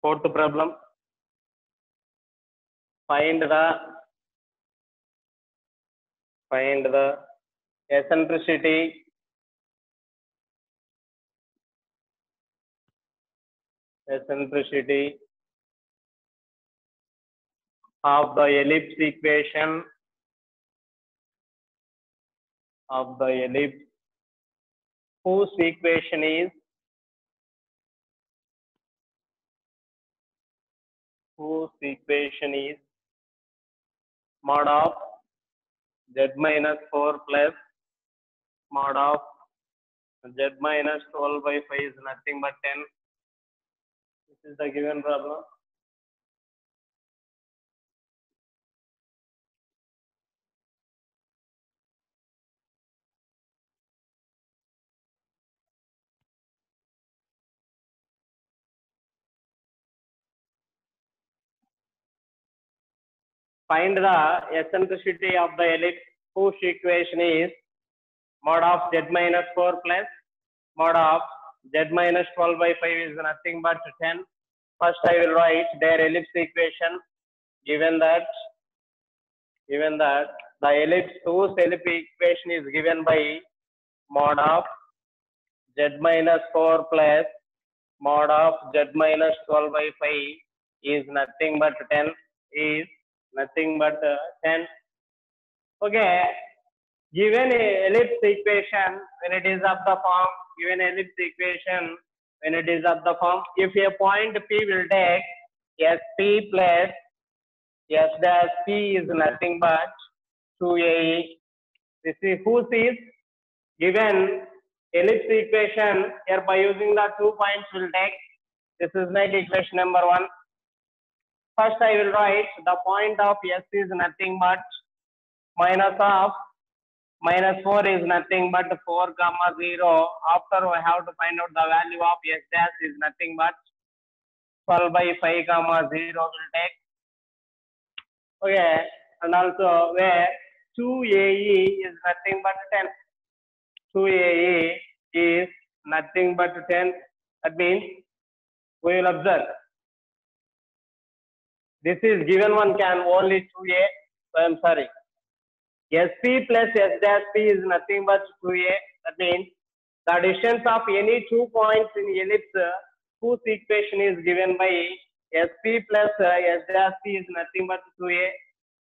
Fourth problem. Find the eccentricity of the ellipse equation whose equation is mod of z minus 4 plus mod of z minus 12 by 5 is nothing but 10. This is the given problem. Find the eccentricity of the ellipse whose equation is mod of z minus 4 plus mod of z minus 12 by 5 is nothing but 10. First I will write their ellipse equation, given that the ellipse whose ellipse equation is given by mod of z minus 4 plus mod of z minus 12 by 5 is nothing but 10. Okay, given ellipse equation when it is of the form, if a point P will take SP plus S dash P is nothing but 2AE. This is whose is given ellipse equation here by using the 2 points will take. This is like equation number 1. First I will write the point of S is nothing but minus 4 is nothing but 4 comma 0. After we have to find out the value of S dash is nothing but 12 by 5 comma 0 will take. Okay, and also where 2AE is nothing but 10. 2AE is nothing but 10. That means we will observe this is given one can only 2A. So I am sorry. SP plus S dash P is nothing but 2A. That means the distance of any 2 points in ellipse whose equation is given by SP plus S dash P is nothing but 2A.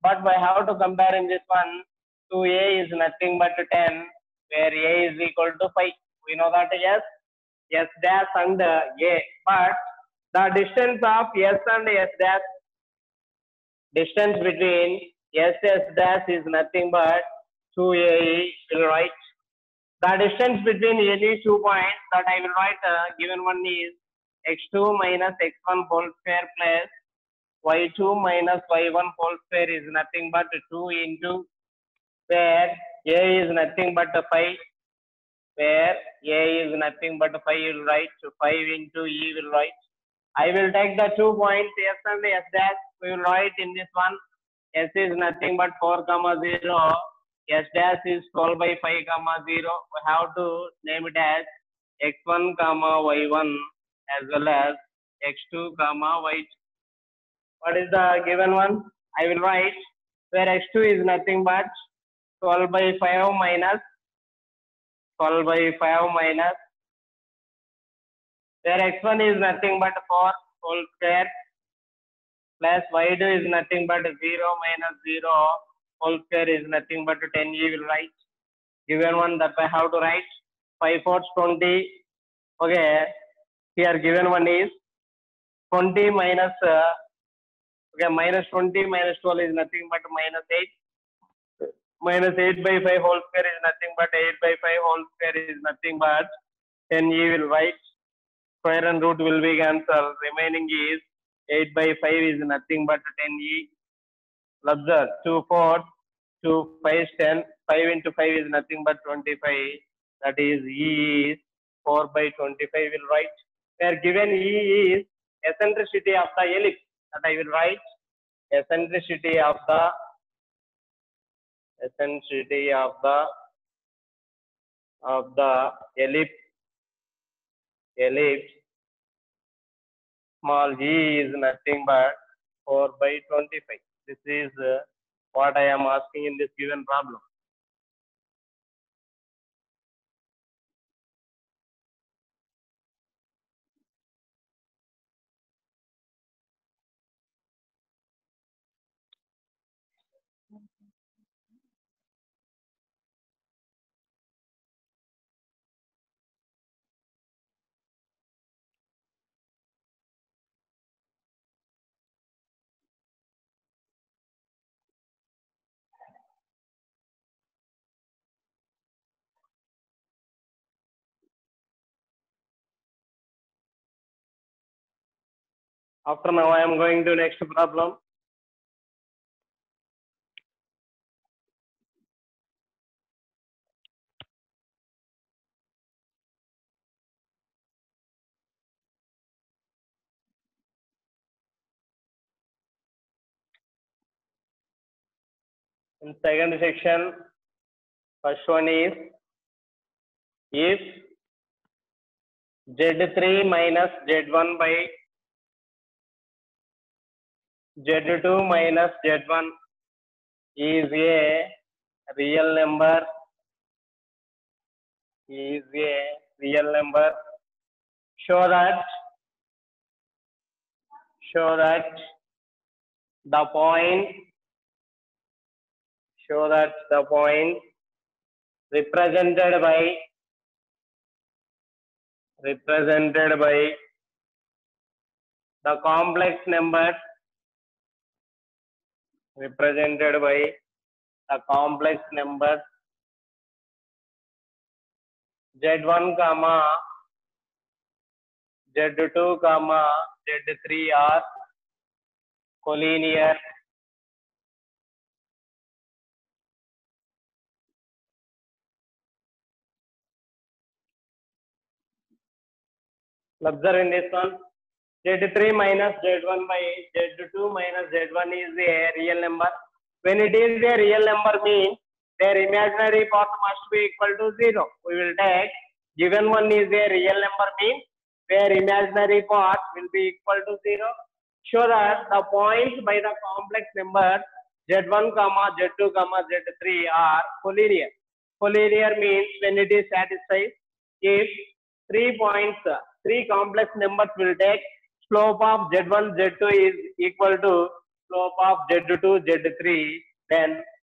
But we have to compare in this one. 2A is nothing but 10, where A is equal to 5. We know that S dash and A. But the distance of S and S dash, distance between S dash is nothing but 2AE. Will write the distance between any 2 points that I will write. Given one is x2 minus x1 whole square plus y2 minus y1 whole square is nothing but 2 into where A is nothing but 5. Where A is nothing but 5 will write. 5 into E will write. I will take the 2 points S and S dash. We will write in this one. S is nothing but 4 comma 0. S dash is 12 by 5 comma 0. We have to name it as x1 comma y1 as well as x2 comma y2. What is the given one? I will write where x2 is nothing but 12 by 5 minus where x1 is nothing but 4 whole square plus y2 is nothing but 0 minus 0 whole square is nothing but 10. You will write given one that I have to write 5 4 20. Okay, here given one is 20 minus minus 20 minus 12 is nothing but minus 8. Minus 8 by 5 whole square is nothing but 8 by 5 whole square is nothing but 10. You will write square and root will be cancelled. Remaining is 8 by 5 is nothing but 10E. Observe 2 4 2 5 10. 5 into 5 is nothing but 25. That is E is 4 by 25 will write. Where given E is eccentricity of the ellipse. That I will write eccentricity of the ellipse Small g is nothing but 4 by 25. This is what I am asking in this given problem. After now, I am going to next problem. In second section, first one is if Z3 minus Z1 by Z2 minus Z1 is a real number, show that the point represented by the complex numbers Z1 comma Z2 comma Z3 are collinear. Observe in this one, Z3 minus Z1 by Z2 minus Z1 is a real number. When it is a real number means their imaginary part must be equal to 0. We will take given one is a real number means their imaginary part will be equal to 0. Show that the points by the complex numbers Z1 comma Z2 comma Z3 are collinear. Collinear means when it is satisfied if 3 points, 3 complex numbers will take slope of Z1, Z2 is equal to slope of Z2, Z3, then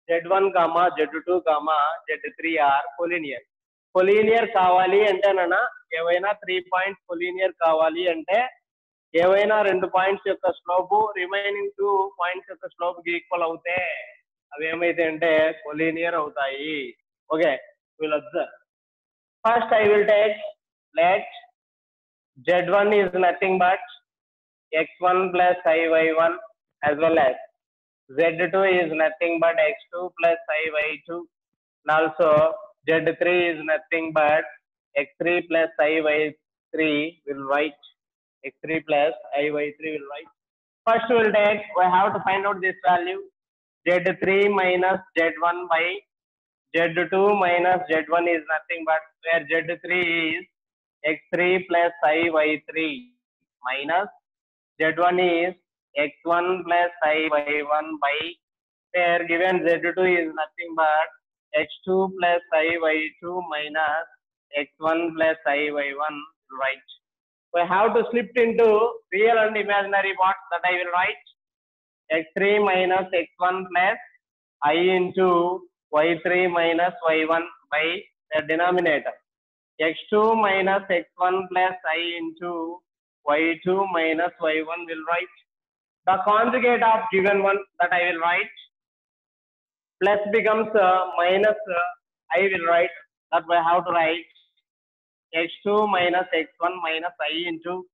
Z1, Z2, Z3 are collinear. Collinear కావాలి అంటే నాన్న ఏవైనా 3 points collinear కావాలి అంటే ఏవైనా 2 points యొక్క slope remaining 2 points యొక్క slope కి ఈక్వల్ అవుతే అవి ఏమైతే అంటే collinear అవుతాయి. Okay, will observe. First I will take let Z1 is nothing but x1 plus iy1 as well as Z2 is nothing but x2 plus iy2 and also Z3 is nothing but x3 plus iy3 will write x3 plus iy3 will write. First we will take, we have to find out this value Z3 minus Z1 by Z2 minus Z1 is nothing but where Z3 is x3 plus iy3 minus Z1 is x1 plus iy1 by where given Z2 is nothing but x2 plus iy2 minus x1 plus iy1 right. We have to split into real and imaginary parts that I will write x3 minus x1 plus I into y3 minus y1 by the denominator x2 minus x1 plus I into y2 minus y1 will write. The conjugate of given one that I will write plus becomes minus I will write that we have to write x2 minus x1 minus I into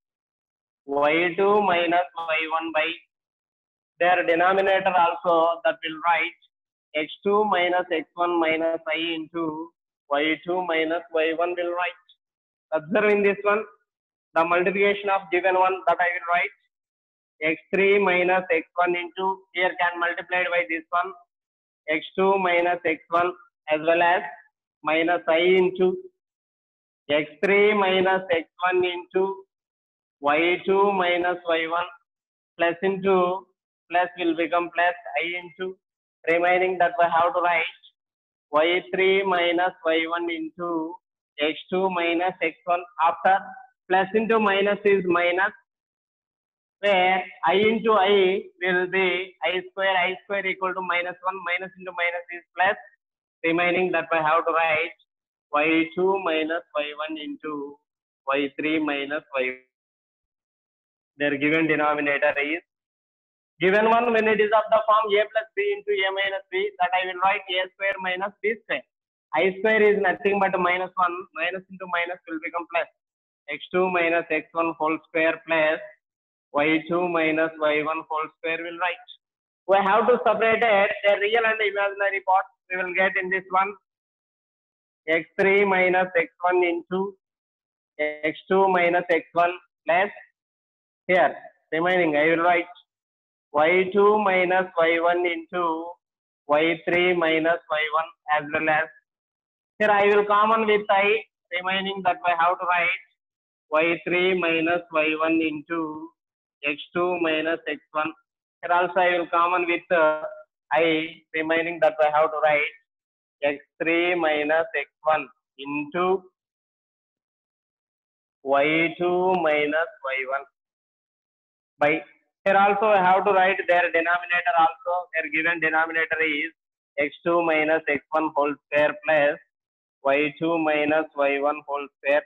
y2 minus y1 by their denominator also that will write x2 minus x1 minus I into y2 minus y1 will write. Observe in this one the multiplication of given one that I will write x3 minus x1 into here can multiplied by this one x2 minus x1 as well as minus I into x3 minus x1 into y2 minus y1 plus into plus will become plus I into remaining that we have to write y3 minus y1 into x2 minus x1 after plus into minus is minus where I into I will be I square equal to minus 1 minus into minus is plus remaining that we have to write y2 minus y1 into y3 minus y1. Their given denominator is given one when it is of the form a plus b into a minus b that I will write a square minus b square. I square is nothing but minus 1 minus into minus will become plus x2 minus x1 whole square plus y2 minus y1 whole square will write. We have to separate it, the real and imaginary part we will get in this one x3 minus x1 into x2 minus x1 plus here remaining I will write y2 minus y1 into y3 minus y1 as well as here I will common with I remaining that I have to write y3 minus y1 into x2 minus x1. Here also I will common with I remaining that I have to write x3 minus x1 into y2 minus y1 by here also I have to write their denominator also. Their given denominator is x2 minus x1 whole square plus y2 minus y1 whole square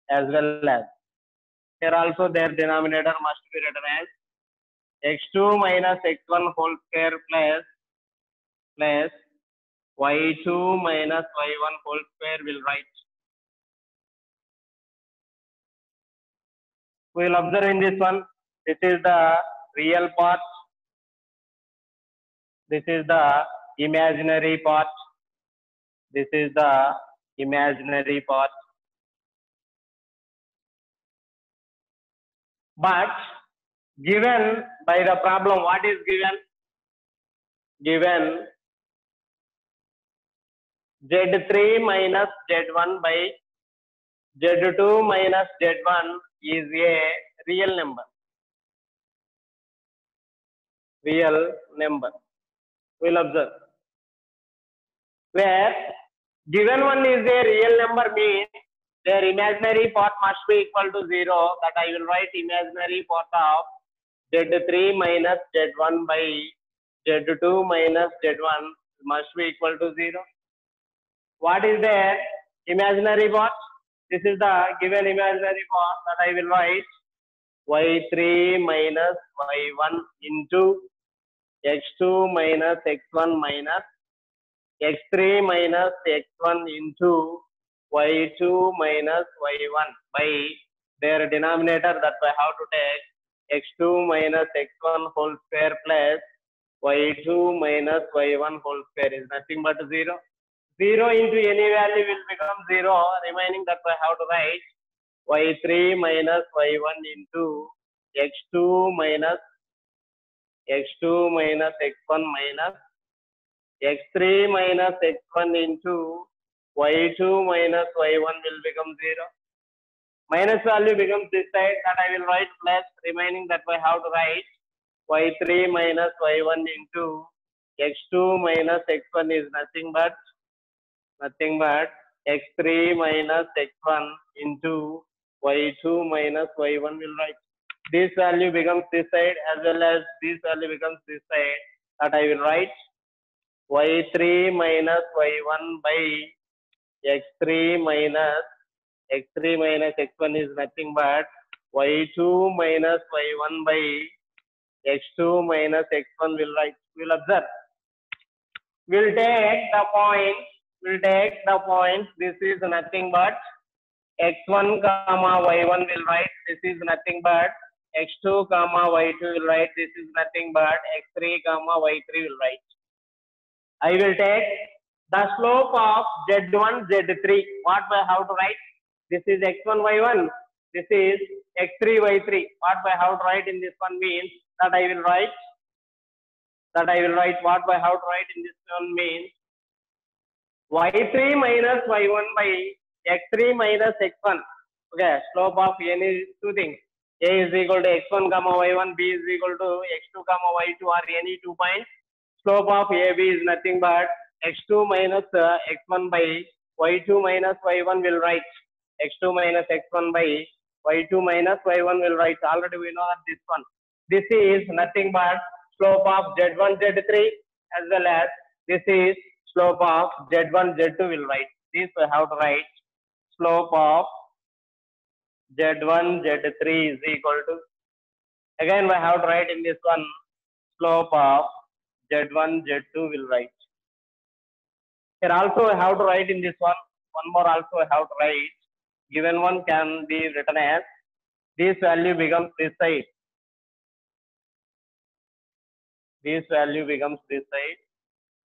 as well as here also their denominator must be written as x2 minus x1 whole square plus y2 minus y1 whole square will write. We will observe in this one. This is the real part. This is the imaginary part. This is the imaginary part. But given by the problem, what is given? Given z3 minus z1 by z2 minus z1 is a real number. Real number. We'll observe. Where given one is a real number means their imaginary part must be equal to 0. That I will write imaginary part of z3 minus z1 by z2 minus z1 must be equal to 0. What is their imaginary part? This is the given imaginary part that I will write y3 minus y1 into x2 minus x1 minus x3 minus x1 into y2 minus y1 by their denominator that I have to take x2 minus x1 whole square plus y2 minus y1 whole square is nothing but 0. 0 into any value will become 0. Remaining that I have to write y3 minus y1 into x2 minus x1 minus x3 minus x1 into y2 minus y1 will become 0. Minus value becomes this side that I will write plus remaining that I have to write y3 minus y1 into x2 minus x1 is nothing but x3 minus x1 into y2 minus y1 will write. This value becomes this side as well as this value becomes this side that I will write y3 minus y1 by x3 minus x1 is nothing but y2 minus y1 by x2 minus x1 will write. We'll observe. We'll take the point. This is nothing but x1 comma y1 will write. This is nothing but x2 comma y2 will write. This is nothing but x3 comma y3 will write. I will take the slope of z1 z3. What I have to write? This is x1 y1. This is x3 y3. What I have to write in this one means that I will write. What I have to write in this one means y3 minus y1 by x3 minus x1. Okay, slope of any two things. A is equal to x1 comma y1, B is equal to x2 comma y2 or any 2 points. Slope of AB is nothing but x2 minus x1 by y2 minus y1 will write. X2 minus x1 by y2 minus y1 will write. Already we know that this one. This is nothing but slope of z1, z3 as well as this is slope of z1, z2 will write. This we have to write slope of z1, z3 is equal to, again we have to write in this one slope of z1, z2 will write. Here also I have to write in this one more also I have to write. Given one can be written as this value becomes this side. This value becomes this side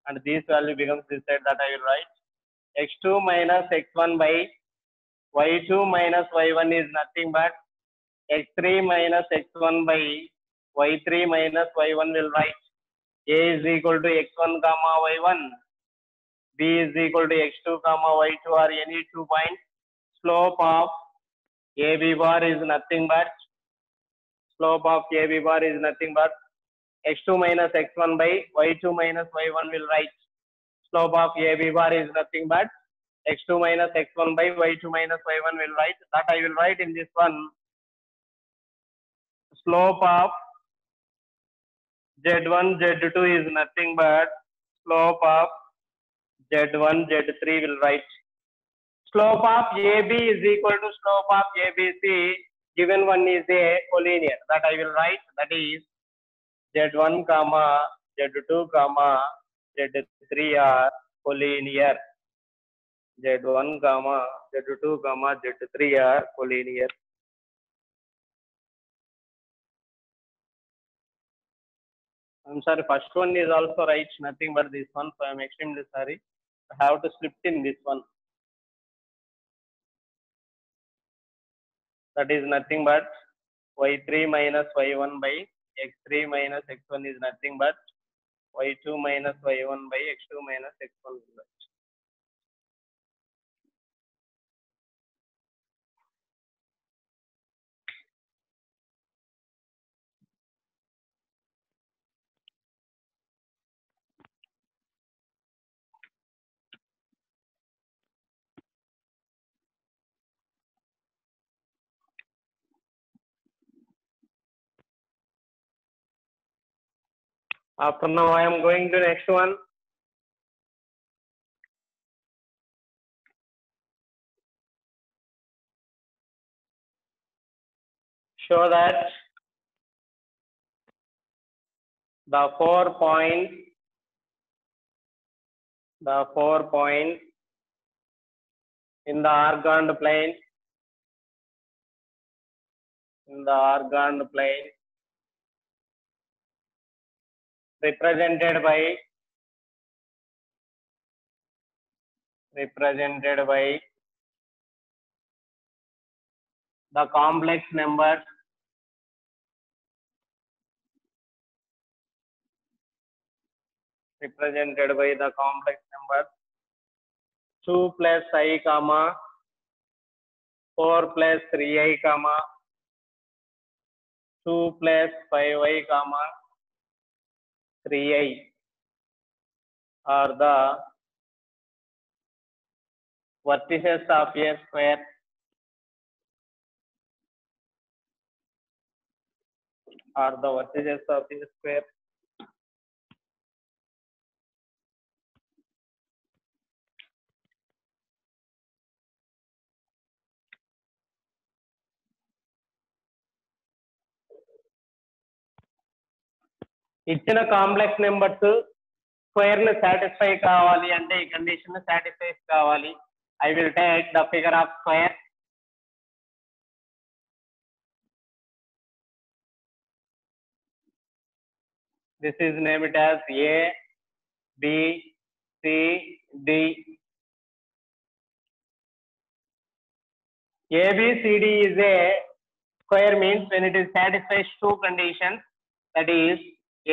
and this value becomes this side, that I will write. X2 minus x1 by y2 minus y1 is nothing but x3 minus x1 by y3 minus y1 will write. A is equal to x1 comma y1, B is equal to x2 comma y2 or any 2 points. Slope of AB bar is nothing but x2 minus x1 by y2 minus y1 will write. Slope of AB bar is nothing but x2 minus x1 by y2 minus y1 will write. That I will write in this one. Slope of z1, z2 is nothing but slope of z1, z3 will write. Slope of AB is equal to slope of ABC. Given one is a collinear. That I will write. That is z1 comma z2 comma z3 are collinear. z1 comma z2 comma z3 are collinear. I'm sorry, first one is also right, nothing but this one, so I'm extremely sorry. I have to slip in this one. That is nothing but y3 minus y1 by x3 minus x1 is nothing but y2 minus y1 by x2 minus x1. After now, I am going to next one. Show that the 4 points in the organed plane represented by the complex numbers represented by the complex numbers 2 plus I comma 4 plus 3I comma 2 plus 5I comma 3I are the vertices of a square. ఇచ్చిన complex numbers square ని satisfy కావాలి అంటే ఈ condition satisfy కావాలి. I will take the figure of square. This is named as A, B, C, D. ABCD is a square means when it is satisfies two conditions, that is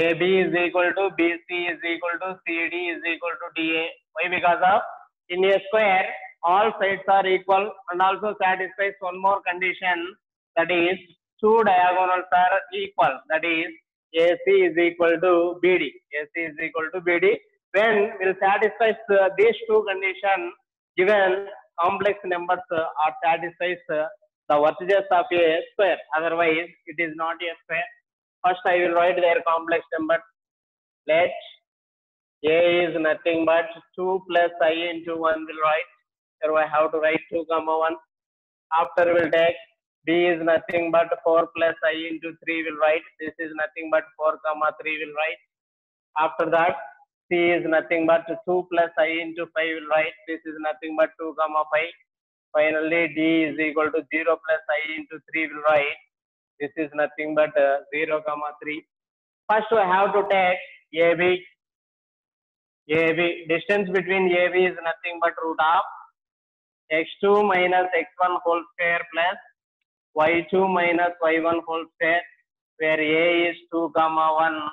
AB is equal to BC is equal to CD is equal to DA. Why? Because of in a square all sides are equal and also satisfies one more condition, that is two diagonals are equal. That is, AC is equal to BD. AC is equal to BD. When will satisfy these two conditions, given complex numbers are satisfies the vertices of a square. Otherwise, it is not a square. First, I will write their complex number. Let A is nothing but 2 plus I into 1 will write. Here I have to write 2 comma 1. After we'll take B is nothing but 4 plus I into 3 will write. This is nothing but 4 comma 3 will write. After that, C is nothing but 2 plus I into 5 will write. This is nothing but 2 comma 5. Finally, D is equal to 0 plus I into 3 will write. This is nothing but 0 comma 3. First, we have to take AB. AB, distance between AB is nothing but root of x2 minus x1 whole square plus y2 minus y1 whole square, where A is 2 comma 1,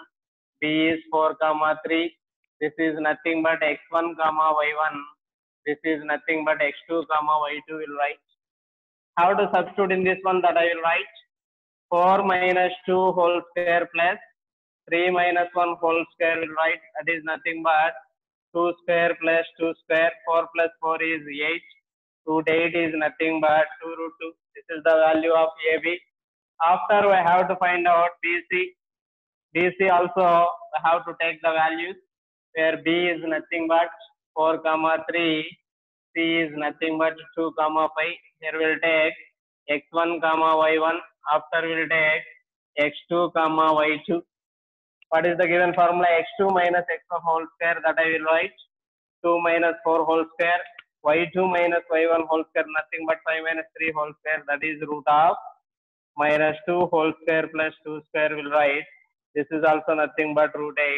B is 4 comma 3. This is nothing but x1 comma y1. This is nothing but x2 comma y2 will write. How to substitute in this one, that I will write 4 minus 2 whole square plus 3 minus 1 whole square will write. That is nothing but 2 square plus 2 square. 4 plus 4 is 8. Root 8 is nothing but 2 root 2. This is the value of AB. After we have to find out BC. BC also we have to take the values, where B is nothing but 4 comma 3. C is nothing but 2 comma 5. Here we will take x1 comma y1. After we will take x2 comma y2. What is the given formula? x2 minus x1 whole square, that I will write. 2 minus 4 whole square. y2 minus y1 whole square, nothing but 5 minus 3 whole square, that is root of minus 2 whole square plus 2 square will write. This is also nothing but root 8.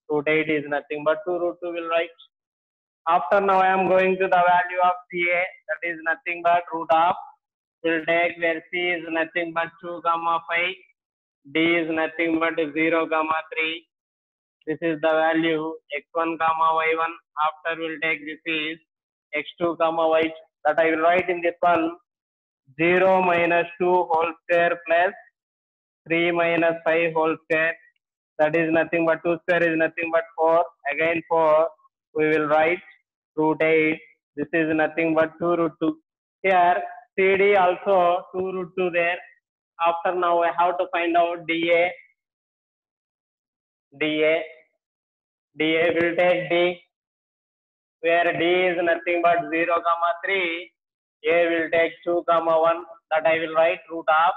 Root 8 is nothing but 2 root 2 will write. After now I am going to the value of CA, that is nothing but root of, will take where C is nothing but 2 comma 5. D is nothing but 0 comma 3. This is the value x1 comma y1. After we'll take this is x2 comma y2, that I will write in this one 0 minus 2 whole square plus 3 minus 5 whole square. That is nothing but 2 square is nothing but 4. Again 4. We will write root 8. This is nothing but 2 root 2. Here CD also 2 root 2 there. After now I have to find out DA. DA will take D, where D is nothing but 0 comma 3. A will take 2 comma 1, that I will write root of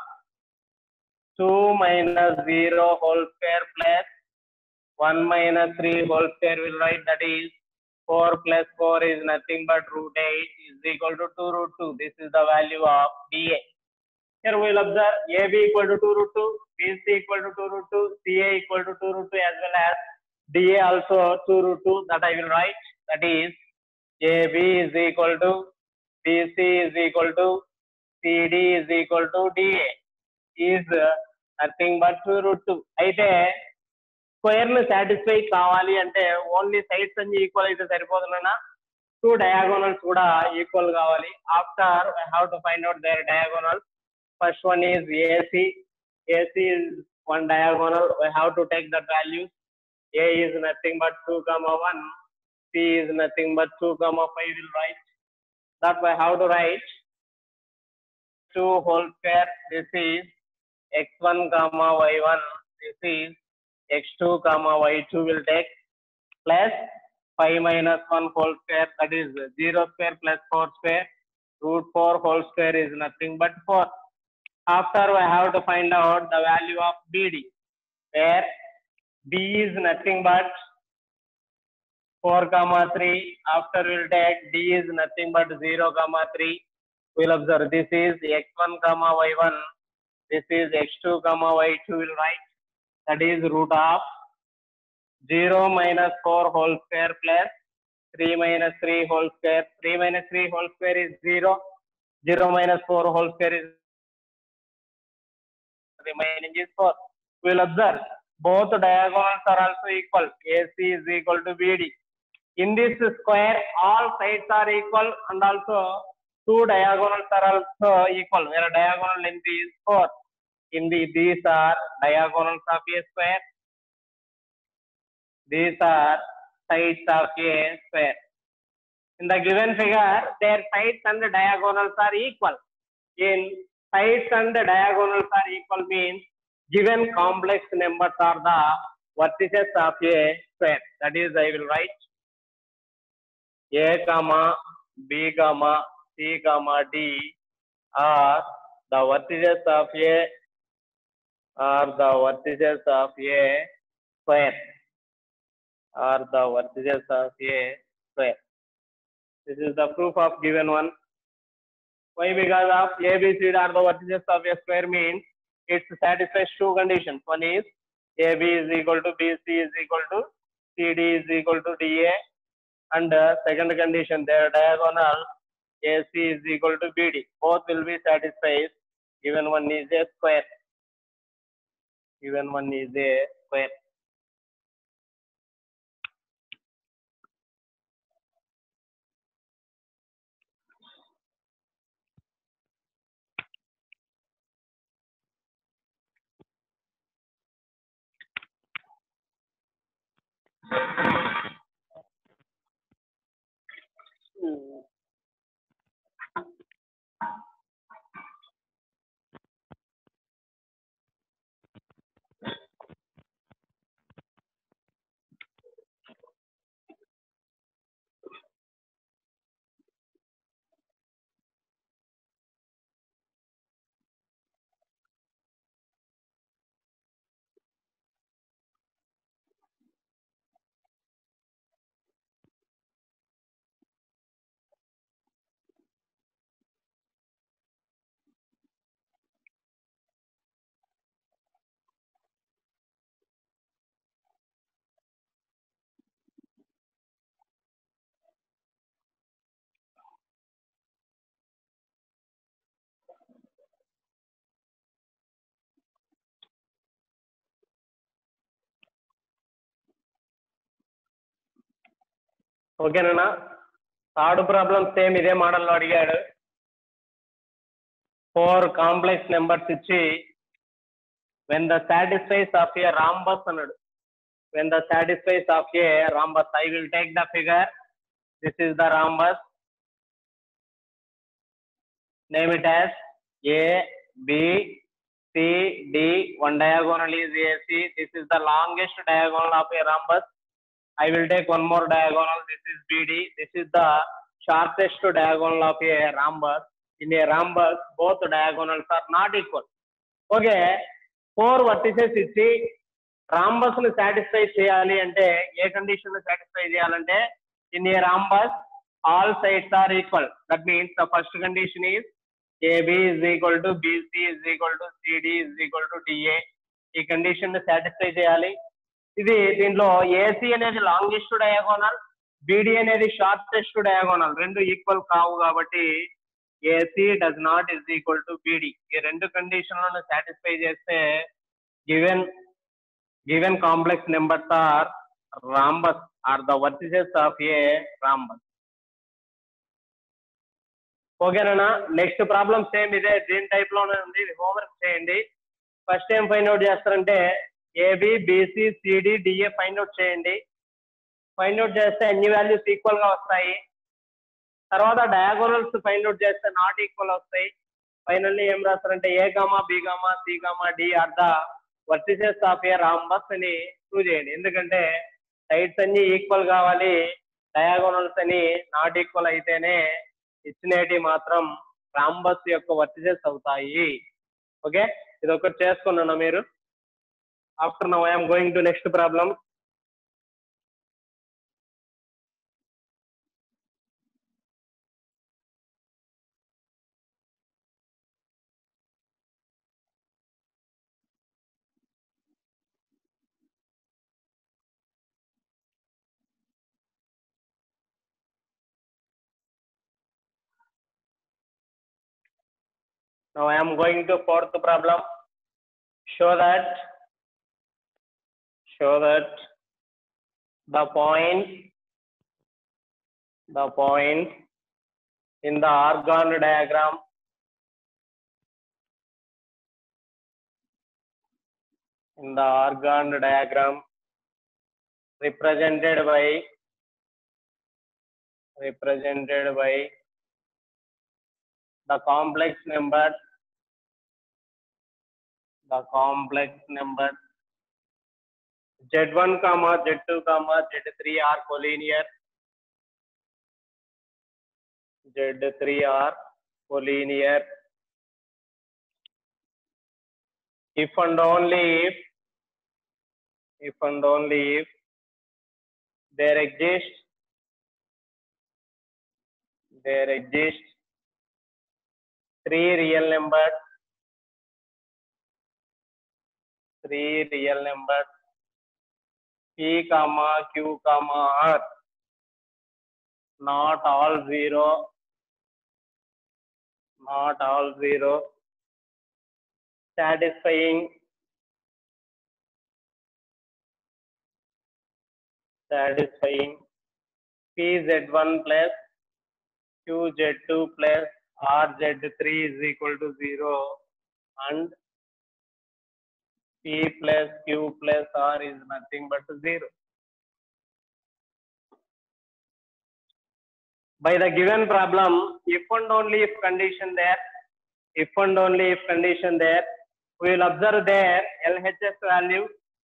2 minus 0 whole square plus 1 minus 3 whole square will write. That is 4 plus 4 is nothing but root 8 is equal to 2 root 2. This is the value of DA. Here we will observe AB equal to 2 root 2, BC equal to 2 root 2, CA equal to 2 root 2, as well as DA also 2 root 2, that I will write. That is AB is equal to BC is equal to CD is equal to DA is nothing but 2 root 2. అయితే square ని satisfy కావాలి అంటే only sides అన్ని equal అయితే సరిపోతుందన్నా, 2 diagonals కూడా equal కావాలి. After I have to find out their diagonals. First one is AC. AC is one diagonal. We have to take the values. A is nothing but 2 comma 1. C is nothing but 2 comma 5 will write. That we have to write 2 whole square. This is x1 comma y1. This is x2 comma y2 will take plus 5 minus 1 whole square. That is 0 square plus 4 square. Root 4 whole square is nothing but 4. After we have to find out the value of BD, where B is nothing but 4 comma 3. After we'll take D is nothing but 0 comma 3. We'll observe this is x1 comma y1. This is x2 comma y2 will write. That is root of 0 minus 4 whole square plus 3 minus 3 whole square. 3 minus 3 whole square is 0. 0 minus 4 whole square is remaining is 4. We will observe both diagonals are also equal. AC is equal to BD. In this square, all sides are equal and also 2 diagonals are also equal, where diagonal length is 4. these are diagonals of a square. These are sides of a square. In the given figure, their sides and the diagonals are equal. In sides and the diagonals are equal means given complex numbers are the vertices of a square. That is, I will write A comma B comma C comma D are the vertices of a square. Are the vertices of a square. This is the proof of given one. Why? Because of A, B, C are the vertices of a square means it satisfies two conditions. One is AB is equal to BC is equal to CD is equal to DA, and second condition their diagonal AC is equal to BD. Both will be satisfied. Given one is a square. Given one is a square. ఓకేనా? Third problem same ఇదే మోడల్లో అడిగాడు. 4 complex numbers ఇచ్చి when the satisfies of a rhombus అన్నాడు. When the satisfies of a rhombus, I will take the figure. This is the rhombus. Name it as A, B, C, D. One diagonal is AC. This is the longest diagonal of a rhombus. I will take one more diagonal. This is BD. This is the shortest diagonal of a rhombus. In a rhombus, both diagonals are not equal. Okay, 4 vertices ఇచ్చి rhombus ని satisfy చేయాలి అంటే ఏ condition ని satisfy చేయాలంటే in a rhombus all sides are equal. That means the first condition is AB is equal to BC is equal to CD is equal to DA. ఈ condition ని satisfy చేయాలి. ఇది దీంట్లో AC అనేది longest diagonal, BD అనేది shortest diagonal, రెండు equal కావు కాబట్టి AC does not is equal to BD. ఈ రెండు కండిషన్లను సాటిస్ఫై చేస్తే given complex numbers are rhombus are the vertices of a rhombus. ఓకేనా? నెక్స్ట్ ప్రాబ్లం సేమ్ ఇదే, దీని టైప్ లోనే ఉంది. హోంవర్క్ చేయండి. ఫస్ట్ ఏం ఫైండ్ అవుట్ చేస్తారంటే AB, BC, CD, DA find out చేయండి. ఫైండ్ అవుట్ చేస్తే అన్ని వాల్యూస్ ఈక్వల్ గా వస్తాయి. తర్వాత డయాగోనల్స్ ఫైండ్ అవుట్ చేస్తే నాట్ ఈక్వల్ వస్తాయి. ఫైనల్లీ ఏం రాస్తారంటే A, B, C, D are the vertices of a rhombus అని ప్రూవ్ చేయండి. ఎందుకంటే సైడ్స్ అన్ని ఈక్వల్ కావాలి, డయాగోనల్స్ అని నాట్ ఈక్వల్ అయితేనే ఇచ్చినేటి మాత్రం రాంబస్ యొక్క వర్టిసెస్ అవుతాయి. ఓకే, ఇది ఒకటి చేసుకున్నాను మీరు. After now I am going to next problem. Now I am going to fourth problem. Show that the point in the organ diagram in the Argand diagram represented by the complex number Z1 comma Z2 comma Z3 are collinear. Z3 are collinear if and only if there exists three real numbers P comma Q comma R, not all zero, satisfying PZ1 plus QZ2 plus RZ3 is equal to 0 and P plus Q plus R is nothing but 0. By the given problem, if and only if condition there, we will observe their LHS value.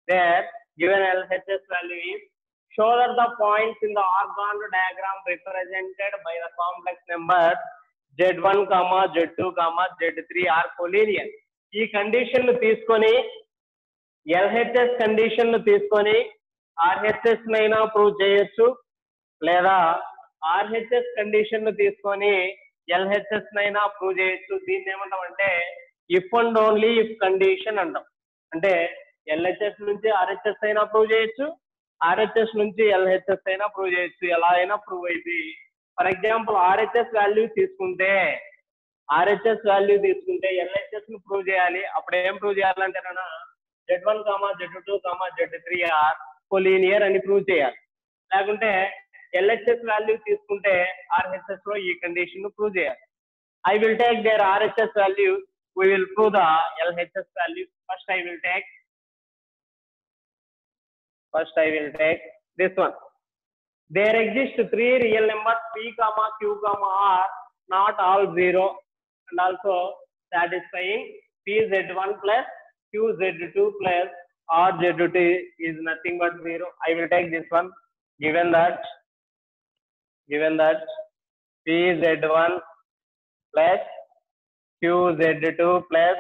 Their given LHS value is, show that the points in the Argand diagram represented by the complex numbers Z1, Z2, Z3 are collinear. ఈ condition తీసుకొని LHS condition తీసుకొని RHS నైనా prove చేయొచ్చు, లేదా RHS condition తీసుకొని LHS నైనా prove చేయొచ్చు. దీన్ని ఏమంటాం అంటే if and only if condition అంటాం. అంటే LHS నుంచి RHS అయినా ప్రూవ్ చేయొచ్చు, RHS నుంచి LHS అయినా ప్రూవ్ చేయొచ్చు. ఎలా అయినా ప్రూవ్ అయింది. ఫర్ ఎగ్జాంపుల్ RHS వాల్యూ తీసుకుంటే LHS ను ప్రూవ్ చేయాలి. అప్పుడు ఏం ప్రూవ్ చేయాలంటే Z1, Z2, Z3 are collinear అని ప్రూవ్ చేయాలి. లేకుంటే LHS వాల్యూ తీసుకుంటే RHS లో ఈ కండిషన్ ను ప్రూవ్ చేయాలి. I will take their RHS value. We will prove the LHS value. First I will take this one. There exist three real numbers P comma Q comma R, not all zero, and also satisfying PZ1 plus QZ2 plus RZ2 is nothing but 0. I will take this one. Given that PZ1 plus QZ2 plus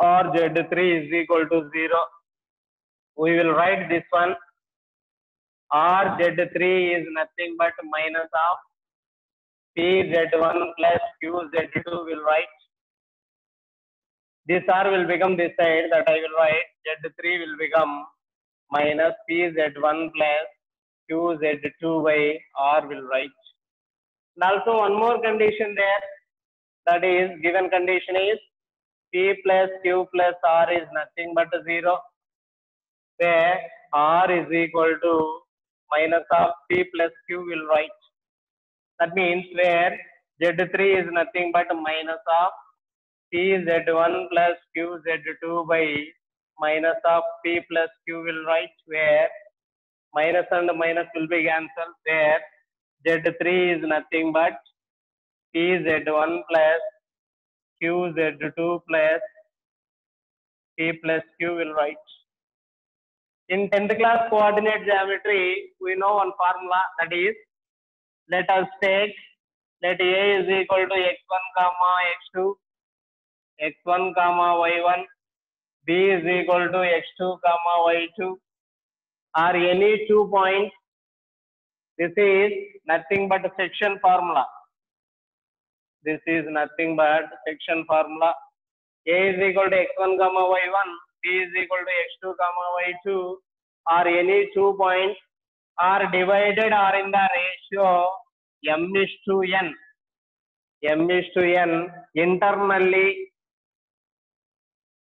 RZ3 is equal to 0. We will write this one. RZ3 is nothing but minus of PZ1 plus QZ2 will write. This R will become this side, that I will write Z3 will become minus PZ1 plus QZ2 by R will write. And also one more condition there, that is given condition is P plus Q plus R is nothing but 0, where R is equal to minus of P plus Q will write. That means where Z3 is nothing but minus of PZ1 plus QZ2 by minus of P plus Q will write, where minus and minus will be cancelled, where Z3 is nothing but PZ1 plus QZ2 plus P plus Q will write. In 10th class coordinate geometry, we know one formula, that is, let us take, let A is equal to x1 comma x2, x1 comma y1, B is equal to x2 comma y2, are any 2 points. This is nothing but a section formula. A is equal to x1 comma y1, B is equal to x2 comma y2, are any 2 points, are divided or in the ratio m is to n.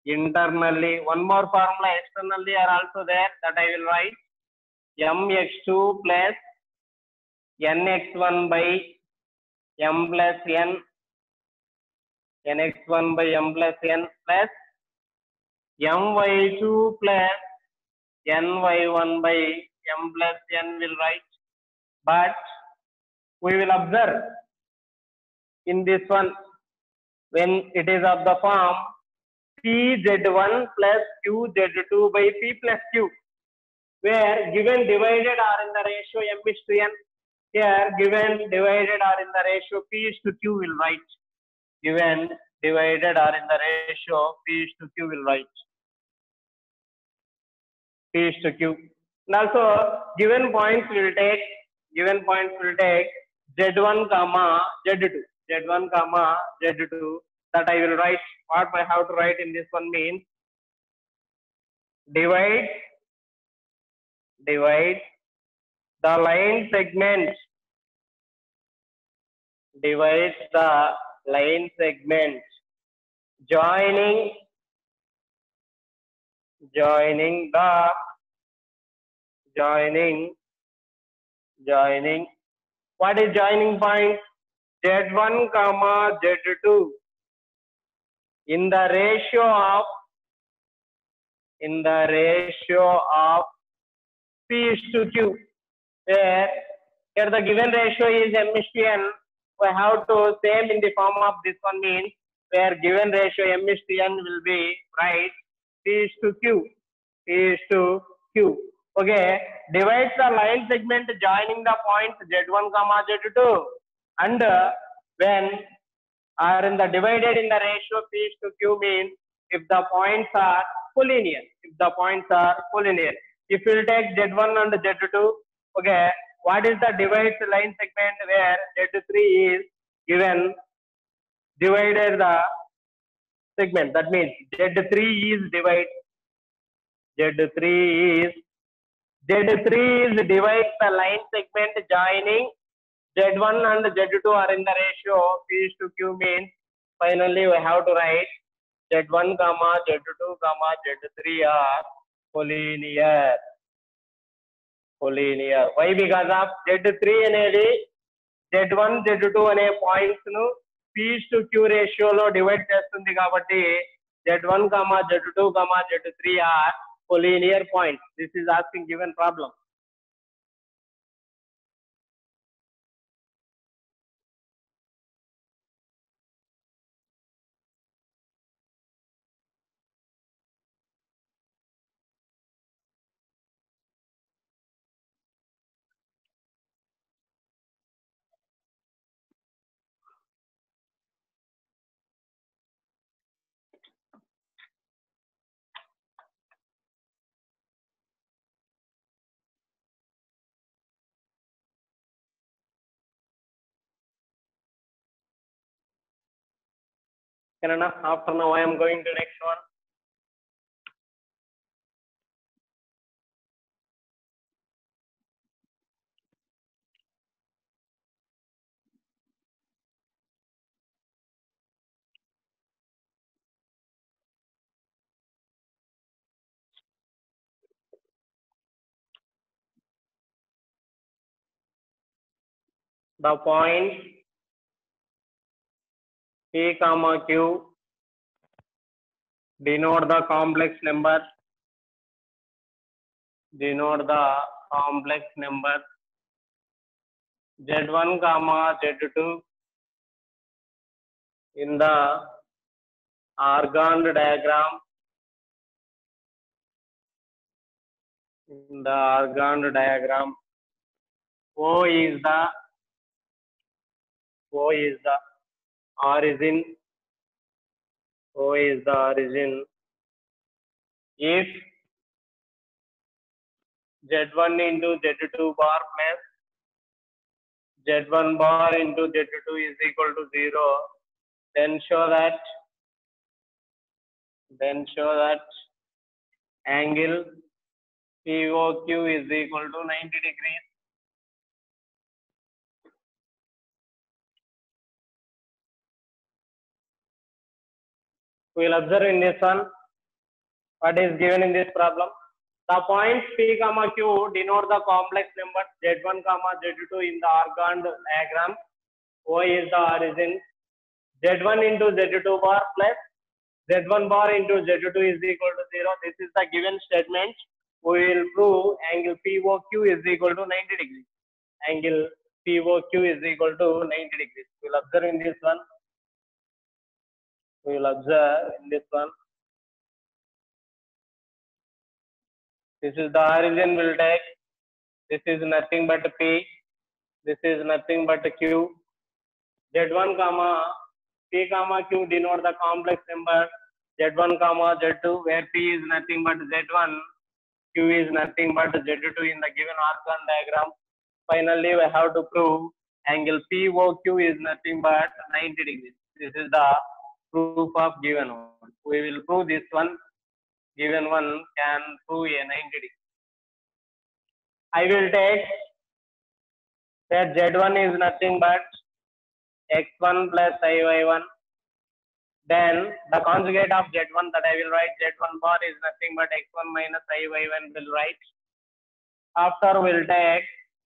Internally. One more formula externally are also there, that I will write mx2 plus nx1 by m plus n, nx1 by m plus n plus my2 plus ny1 by m plus n will write, but we will observe in this one when it is of the form pz1 plus qz2 by p plus q, where given divided are in the ratio m is to n. Here given divided are in the ratio p is to q will write. Given divided are in the ratio p is to q will write. P is to q. And also given points will take z1 comma z2. Z1 comma z2, that I will write. What I have to write in this one means divide the line segment, divide the line segment joining what is joining point? Z1 comma Z2 in the ratio of P is to Q, where here the given ratio is m is to n. We have to same in the form of this one means where given ratio m is to n will be right P is to Q. Okay, divides the line segment joining the points Z1 comma Z2, and when are in the divided in the ratio P is to Q means if the points are collinear. If you will take Z1 and Z2, okay, what is the divided line segment where Z3 is given divided the segment? That means Z3 is divides divides the line segment joining Z1 and Z2 are in the ratio P is to Q means finally we have to write Z1 comma Z2 comma Z3 are collinear. Why? Because of Z3 అనేది Z1 Z2 అనే points ను P is to Q ratio లో divide చేస్తుంది కాబట్టి Z1 comma Z2 comma Z3 are collinear points. This is asking given problem. After now I am going to next one. The point P comma Q denote the complex number Z1 comma Z2 in the Argand diagram. O is the origin. If Z1 into Z2 bar plus Z1 bar into Z2 is equal to 0, then show that angle POQ is equal to 90 degrees. We will observe in this one what is given in this problem. The points P comma Q denote the complex numbers Z1 comma Z2 in the Argand diagram. O is the origin. Z1 into Z2 bar plus Z1 bar into Z2 is equal to 0. This is the given statement. We will prove angle POQ is equal to 90 degrees. Angle POQ is equal to 90 degrees. We will observe in this one. This is the origin will take. This is nothing but P. This is nothing but Q. Z1 comma P comma Q denote the complex number Z1 comma Z2, where P is nothing but Z1, Q is nothing but Z2 in the given orthogon diagram. Finally, we have to prove angle POQ is nothing but 90 degrees. This is the proof of given one. We will prove this one. Given one can prove a 90 degree. I will take that Z1 is nothing but X1 plus IY1. Then the conjugate of Z1 that I will write, Z1 bar is nothing but X1 minus IY1 will write. After we'll take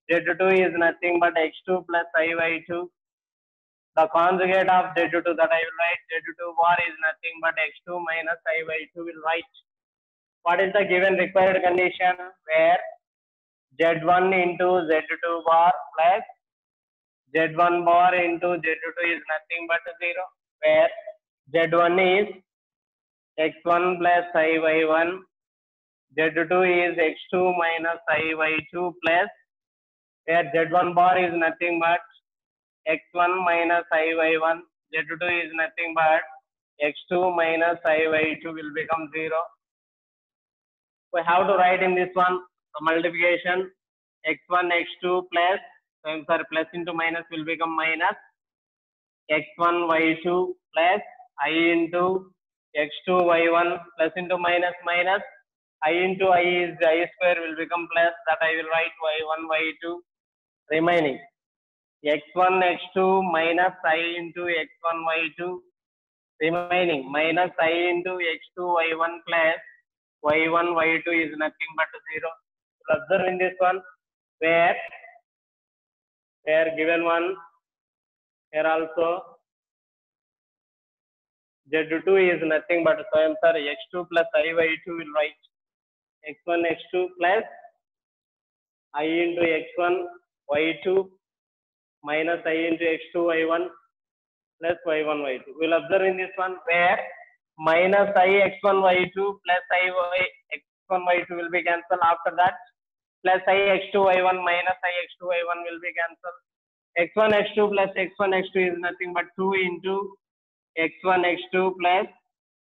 Z2 is nothing but X2 plus IY2. The conjugate of Z2 that I will write, Z2 bar is nothing but X2 minus IY2 will write. What is the given required condition? Where Z1 into Z2 bar plus Z1 bar into Z2 is nothing but 0. Where Z1 is X1 plus IY1, Z2 is X2 minus IY2 plus, where Z1 bar is nothing but X1 minus IY1, Z2 is nothing but X2 minus IY2 will become 0. We have to write in this one the multiplication X1 X2 plus, plus into minus will become minus X1 Y2 plus I into X2 Y1 plus into minus minus I into I is I square will become plus, that I will write Y1 Y2 remaining X1 X2 minus I into X1 Y2 remaining minus I into X2 Y1 plus Y1 Y2 is nothing but 0. Observe in this one where given one, here also Z2 is nothing but, so I am sorry, X2 plus IY2 will write X1 X2 plus I into X1 Y2 minus I into X2 Y1 plus Y1 Y2. We will observe in this one where minus I X1 Y2 plus I X1 Y2 will be cancelled. After that plus I X2 Y1 minus I X2 Y1 will be cancelled. X1 X2 plus X1 X2 is nothing but 2 into X1 X2 plus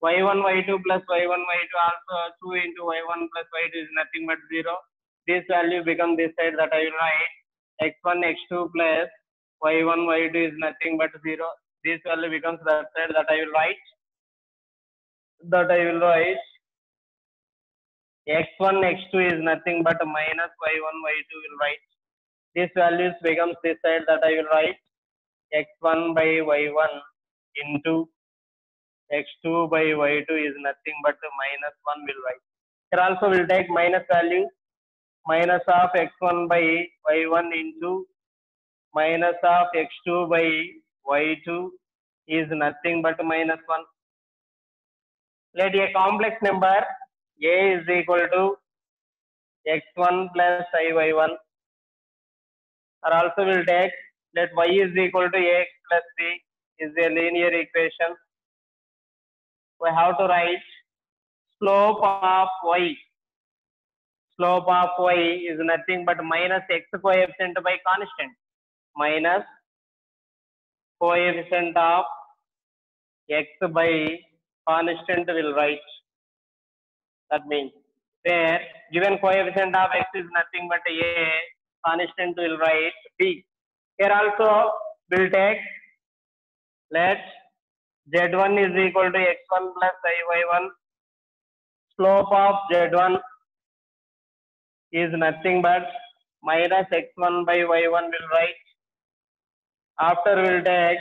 Y1 Y2 plus Y1 Y2 also 2 into Y1 plus Y2 is nothing but 0. This value becomes this side, that I will write X1 X2 plus Y1 Y2 is nothing but 0. This value becomes that side, that I will write X1 X2 is nothing but minus Y1 Y2 will write. This values becomes this side, that I will write X1 by Y1 into X2 by Y2 is nothing but minus 1 will write. Here also will take minus value, minus of X1 by Y1 into minus of X2 by Y2 is nothing but minus 1. Let a complex number A is equal to X1 plus IY1, or also will take, let Y is equal to Ax plus B is a linear equation. We have to write slope of Y. Slope of Y is nothing but minus X coefficient by constant, minus coefficient of X by constant will write. That means where given coefficient of X is nothing but A, constant will write B. Here also will take, let Z1 is equal to X1 plus IY1. Slope of Z1 is nothing but minus X1 by Y1 will write. After will take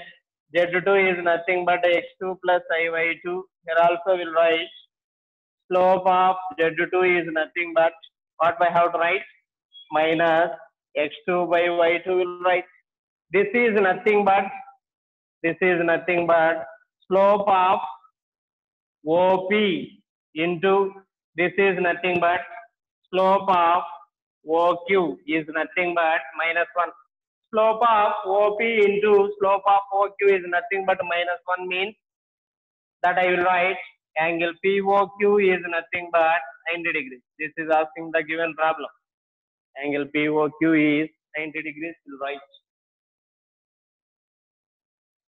Z2 is nothing but X2 plus IY2. Here also will write slope of Z2 is nothing but, what I have to write, minus X2 by Y2 will write. This is nothing but slope of OP into this is nothing but slope of OQ is nothing but -1. Slope of OP into slope of OQ is nothing but -1 means that I will write angle POQ is nothing but 90 degrees. This is asking the given problem. Angle POQ is 90 degrees. We'll write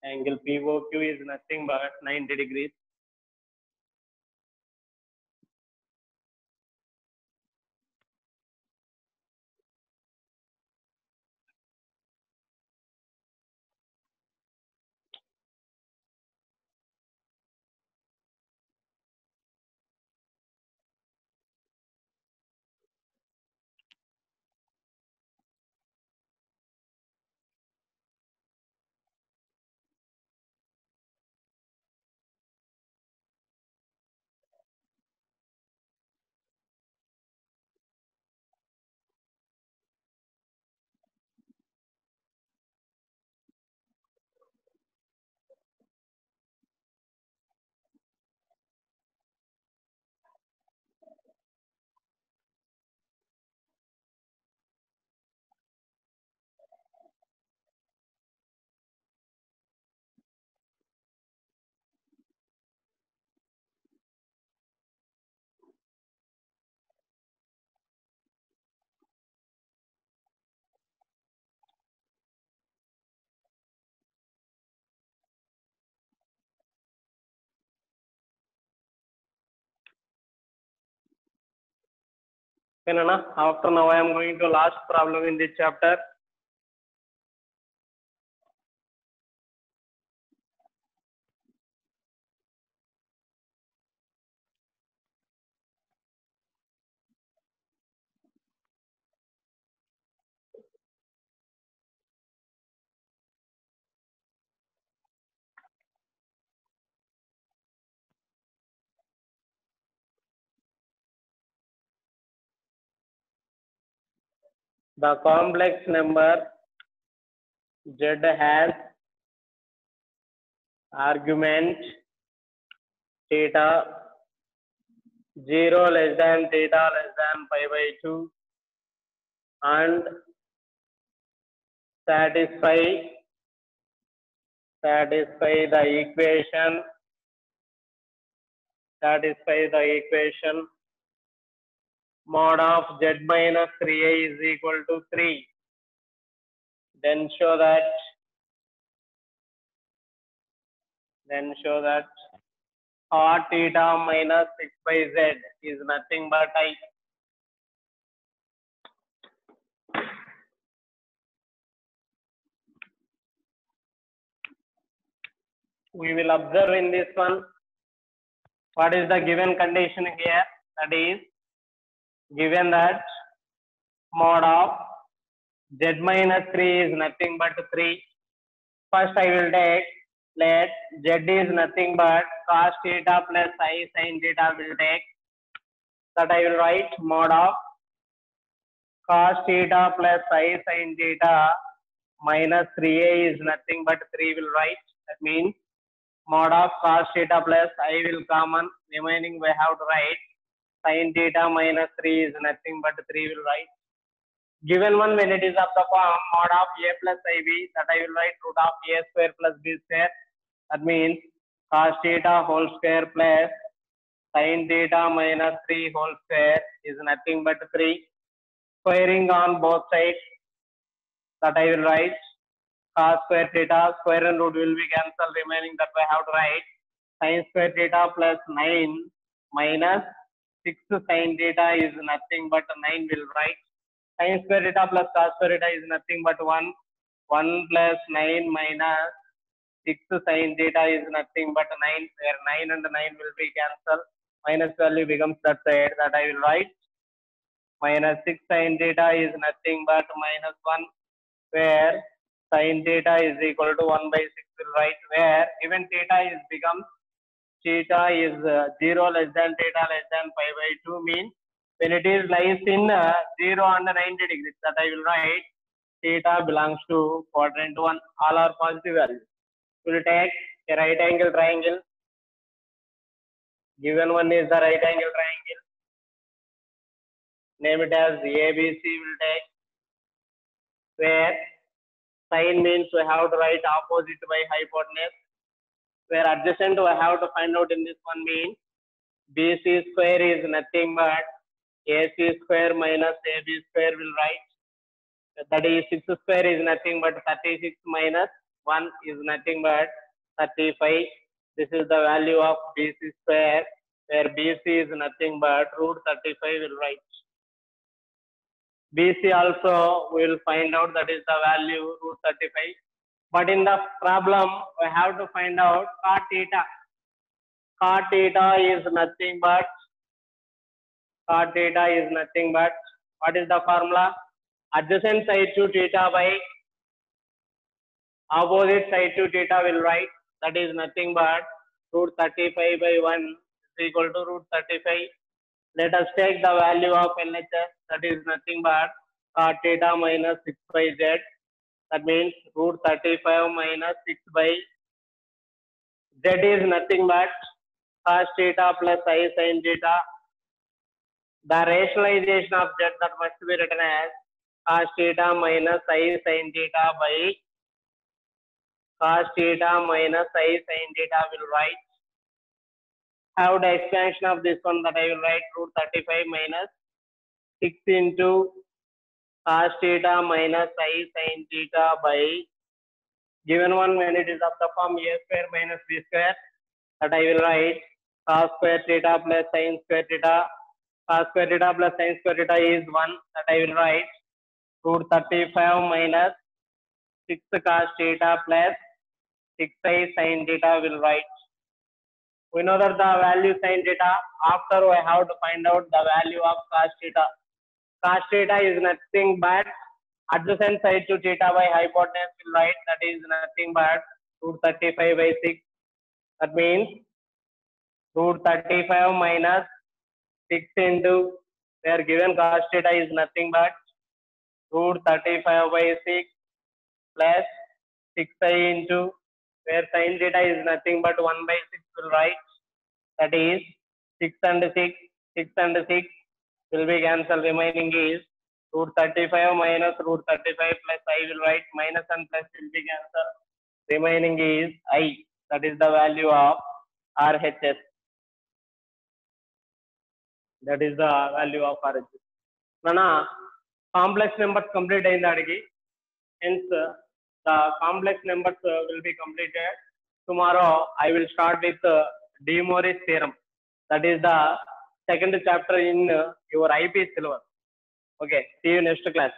angle POQ is nothing but 90 degrees. Okay, Nana. After now, I am going to last problem in this chapter. The complex number Z has argument theta 0 less than theta less than pi by 2 and satisfy the equation mod of Z minus 3i is equal to 3. Then show that cot theta minus 6 by Z is nothing but I. We will observe in this one what is the given condition here. That is given that mod of Z minus 3 is nothing but 3. First I will take, let Z is nothing but cos theta plus I sin theta will take. That I will write mod of cos theta plus I sin theta minus 3a is nothing but 3 will write. That means mod of cos theta plus I will common, remaining we have to write sin theta minus 3 is nothing but 3 will write. Given one when it is of the form mod of a plus ib, that I will write root of a square plus b square. That means cos theta whole square plus sin theta minus 3 whole square is nothing but 3. Squaring on both sides, that I will write cos square theta, square and root will be cancelled, remaining that I have to write sin square theta plus 9 minus 6 sin theta is nothing but 9 will write. Sin square theta plus cos square theta is nothing but 1. 1 plus 9 minus 6 sin theta is nothing but 9, where 9 and 9 will be cancelled. Minus value becomes that side, that I will write minus 6 sin theta is nothing but minus 1, where sin theta is equal to 1 by 6 will write, where even theta is becomes theta is 0 less than theta less than pi by 2 means when it is lies in 0 and 90 degrees, that I will write theta belongs to quadrant 1. All are positive values. We will take a right angle triangle. Given one is the right angle triangle. Name it as ABC will take, where sine means we have to write opposite by hypotenuse, where adjacent we have to find out in this one means BC square is nothing but AC square minus AB square will write. That is 6 square is nothing but 36 minus 1 is nothing but 35. This is the value of BC square, where BC is nothing but root 35 will write. BC also we will find out, that is the value root 35. But in the problem we have to find out cot theta. Cot theta is nothing but what is the formula? Adjacent side to theta by opposite side to theta will write, that is nothing but root 35 by 1 is equal to root 35. Let us take the value of LHS, that is nothing but cot theta minus 6 by z. That means root 35 minus 6 by z is nothing but cos theta plus I sin theta. The rationalization of z, that must be written as cos theta minus I sin theta by cos theta minus I sin theta will write. Have the expansion of this one, that I will write root 35 minus 6 into cos theta minus I sin theta by, given one when it is of the form a square minus b square, that I will write cos square theta plus sin square theta. Cos square theta plus sin square theta is 1, that I will write root 35 minus 6 cos theta plus 6i sin theta will write. We know that the value sin theta, after we have to find out the value of cos theta. Cos theta is nothing but adjacent side to theta by hypotenuse will write, that is nothing but root 35 by 6. That means root 35 minus 6 into, where given cos theta is nothing but root 35 by 6 plus 6i into, where sin theta is nothing but 1 by 6 will write, that is 6 and 6 will be cancelled, remaining is root 35 minus root 35 plus I will write, minus and plus will be cancelled, remaining is I, that is the value of RHS. That is the value of RHS. Nana complex numbers complete in the adigi. Hence the complex numbers will be completed. Tomorrow I will start with De Moivre's theorem. That is the second chapter in your IP syllabus. Okay, see you next class.